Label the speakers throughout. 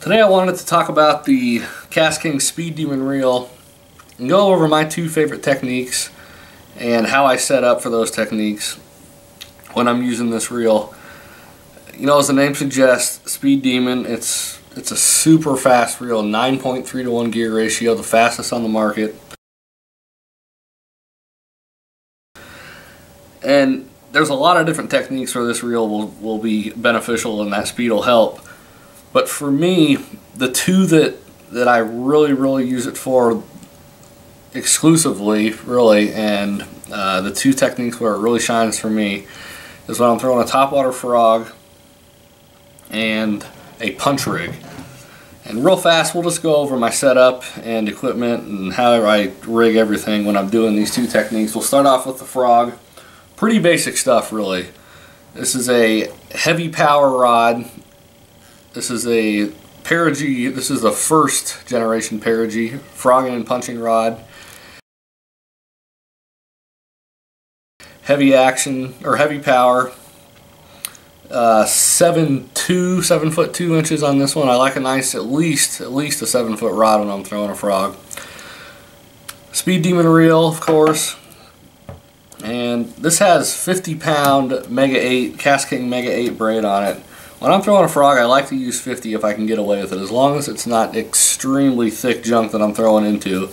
Speaker 1: Today I wanted to talk about the KastKing Speed Demon Reel and go over my two favorite techniques and how I set up for those techniques when I'm using this reel. You know, as the name suggests, Speed Demon, it's a super fast reel, 9.3 to 1 gear ratio, the fastest on the market. And there's a lot of different techniques where this reel will be beneficial and that speed will help. But for me, the two that I really use it for exclusively, really, and the two techniques where it really shines for me is when I'm throwing a topwater frog and a punch rig. And real fast, we'll just go over my setup and equipment and how I rig everything when I'm doing these two techniques. We'll start off with the frog. Pretty basic stuff, really. This is a heavy power rod. This is a Perigee. This is the first generation Perigee frogging and punching rod. Heavy action, or heavy power. 7 foot 2 inches on this one. I like a nice, at least a 7-foot rod when I'm throwing a frog. Speed Demon reel, of course. And this has 50-pound Mega 8, KastKing Mega 8 braid on it. When I'm throwing a frog, I like to use 50 if I can get away with it, as long as it's not extremely thick junk that I'm throwing into.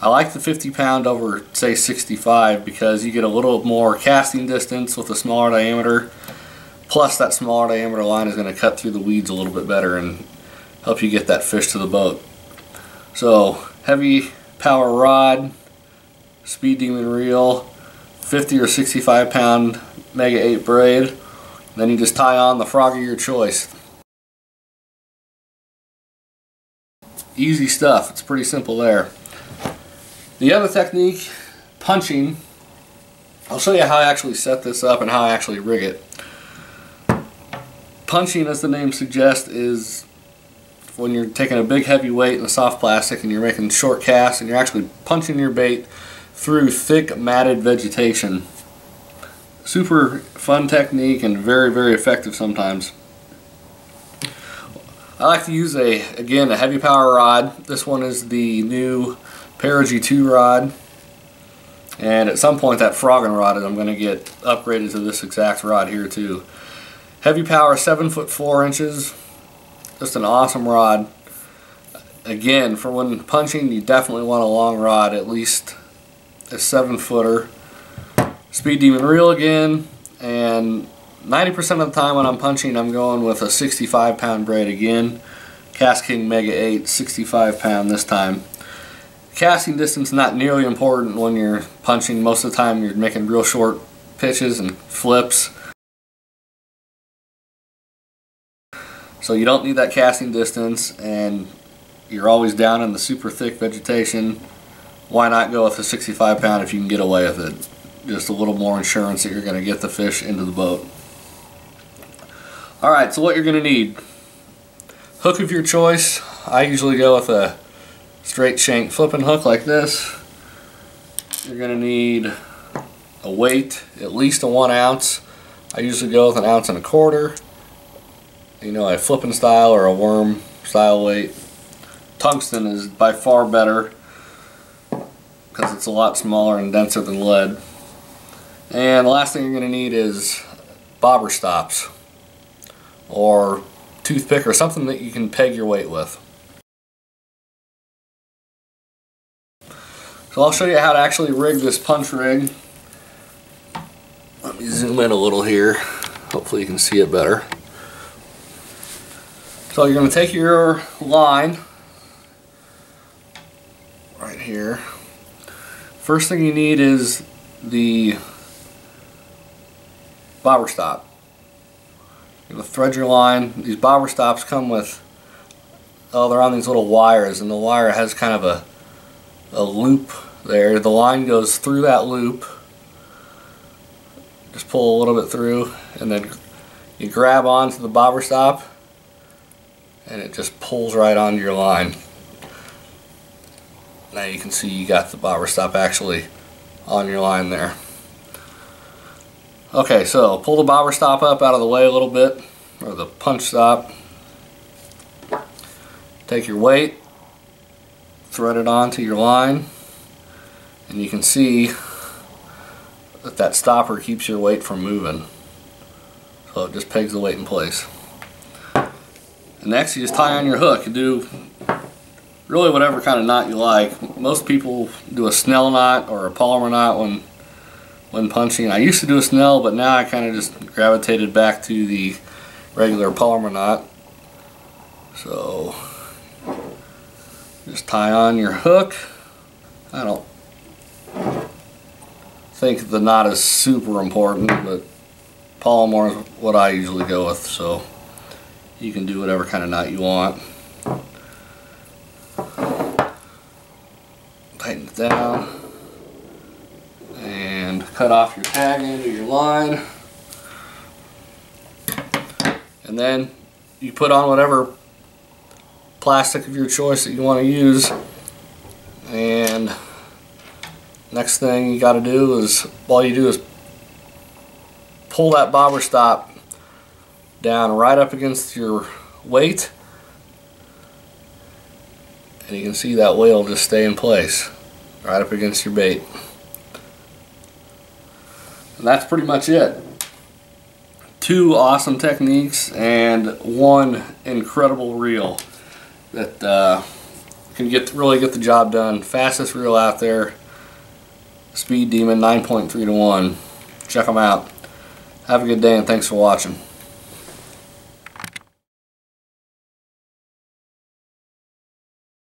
Speaker 1: I like the 50-pound over, say, 65 because you get a little more casting distance with a smaller diameter. Plus, that smaller diameter line is going to cut through the weeds a little bit better and help you get that fish to the boat. So, heavy power rod, Speed Demon reel, 50 or 65-pound Mega 8 braid. Then you just tie on the frog of your choice. Easy stuff. It's pretty simple there. The other technique, punching, I'll show you how I actually set this up and how I actually rig it. Punching, as the name suggests, is when you're taking a big heavy weight in a soft plastic and you're making short casts and you're actually punching your bait through thick matted vegetation. Super fun technique and very effective sometimes. I like to use again a heavy power rod. This one is the new Perigee 2 rod, and at some point that frogging rod I'm going to get upgraded to this exact rod here too. Heavy power, 7 foot 4 inches. Just an awesome rod. Again, for when punching, you definitely want a long rod, at least a 7-footer. Speed Demon reel again, and 90% of the time when I'm punching, I'm going with a 65-pound braid again. KastKing Mega 8, 65-pound this time. Casting distance not nearly important when you're punching. Most of the time you're making real short pitches and flips. So you don't need that casting distance, and you're always down in the super thick vegetation. Why not go with a 65-pound if you can get away with it? Just a little more insurance that you're going to get the fish into the boat. Alright, so what you're going to need. Hook of your choice. I usually go with a straight shank flipping hook like this. You're going to need a weight, at least a 1 ounce. I usually go with 1 1/4 ounces. You know, a flipping style or a worm style weight. Tungsten is by far better because it's a lot smaller and denser than lead. And the last thing you're going to need is bobber stops or toothpick or something that you can peg your weight with. So I'll show you how to actually rig this punch rig. Let me zoom in a little here. Hopefully you can see it better. So you're going to take your line right here. First thing you need is the bobber stop. You're going to thread your line. These bobber stops come with, they're on these little wires, and the wire has kind of a loop there. The line goes through that loop. Just pull a little bit through, and then you grab onto the bobber stop, and it just pulls right onto your line. Now you can see you got the bobber stop actually on your line there. Okay, so pull the bobber stop up out of the way a little bit, or the punch stop. Take your weight, thread it onto your line, and you can see that that stopper keeps your weight from moving. So it just pegs the weight in place. And next you just tie on your hook. You do really whatever kind of knot you like. Most people do a snell knot or a Palmer knot when punching. I used to do a snell, but now I kind of just gravitated back to the regular Palmer knot. So just tie on your hook. I don't think the knot is super important, but Palmer is what I usually go with, so you can do whatever kind of knot you want. Tighten it down and cut off your tag end of your line, and then you put on whatever plastic of your choice that you want to use. And next thing you got to do is, all you do is pull that bobber stop down right up against your weight, and you can see that whale just stay in place right up against your bait. And that's pretty much it. 2 awesome techniques and 1 incredible reel that can really get the job done. Fastest reel out there, Speed Demon 9.3 to 1. Check them out. Have a good day and thanks for watching.